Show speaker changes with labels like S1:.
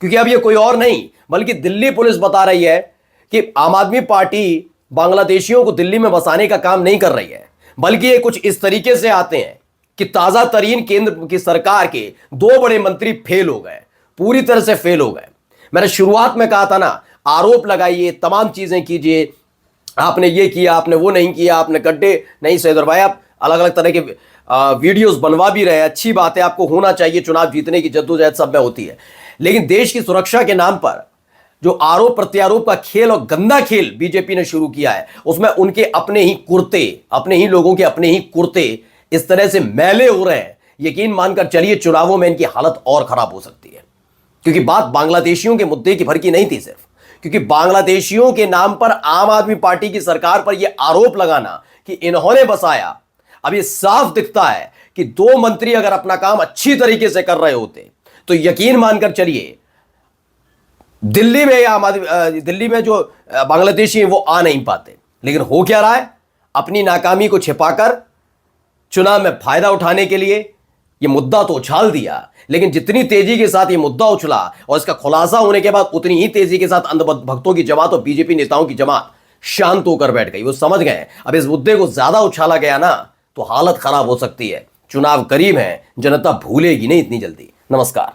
S1: क्योंकि अब ये कोई और नहीं बल्कि दिल्ली पुलिस बता रही है कि आम आदमी पार्टी बांग्लादेशियों को दिल्ली में बसाने का काम नहीं कर रही है, बल्कि ये कुछ इस तरीके से आते हैं कि ताजा तरीन केंद्र की सरकार के 2 बड़े मंत्री फेल हो गए, पूरी तरह से फेल हो गए। मैंने शुरुआत में कहा था ना, आरोप लगाइए, तमाम चीजें कीजिए, आपने ये किया, आपने वो नहीं किया, आपने गड्ढे नहीं सुधरवाए, आप अलग अलग तरह के वीडियोस बनवा भी रहे हैं, अच्छी बात है, आपको होना चाहिए, चुनाव जीतने की जद्दोजहद सब में होती है। लेकिन देश की सुरक्षा के नाम पर जो आरोप प्रत्यारोप का खेल और गंदा खेल बीजेपी ने शुरू किया है, उसमें उनके अपने ही कुर्ते, अपने ही लोगों के अपने ही कुर्ते इस तरह से मैले हो रहे हैं, यकीन मानकर चलिए चुनावों में इनकी हालत और खराब हो सकती है। क्योंकि बात बांग्लादेशियों के मुद्दे की भर की नहीं थी सिर्फ, क्योंकि बांग्लादेशियों के नाम पर आम आदमी पार्टी की सरकार पर यह आरोप लगाना कि इन्होंने बसाया, अब यह साफ दिखता है कि 2 मंत्री अगर अपना काम अच्छी तरीके से कर रहे होते तो यकीन मानकर चलिए दिल्ली में या दिल्ली में जो बांग्लादेशी हैं वो आ नहीं पाते। लेकिन हो क्या रहा है, अपनी नाकामी को छिपाकर चुनाव में फायदा उठाने के लिए ये मुद्दा तो उछाल दिया, लेकिन जितनी तेजी के साथ ये मुद्दा उछला और इसका खुलासा होने के बाद उतनी ही तेजी के साथ अंधभक्तों की जमात और बीजेपी नेताओं की जमात शांत होकर बैठ गई। वो समझ गए अब इस मुद्दे को ज्यादा उछाला गया ना तो हालत खराब हो सकती है। चुनाव करीब है, जनता भूलेगी नहीं इतनी जल्दी। नमस्कार।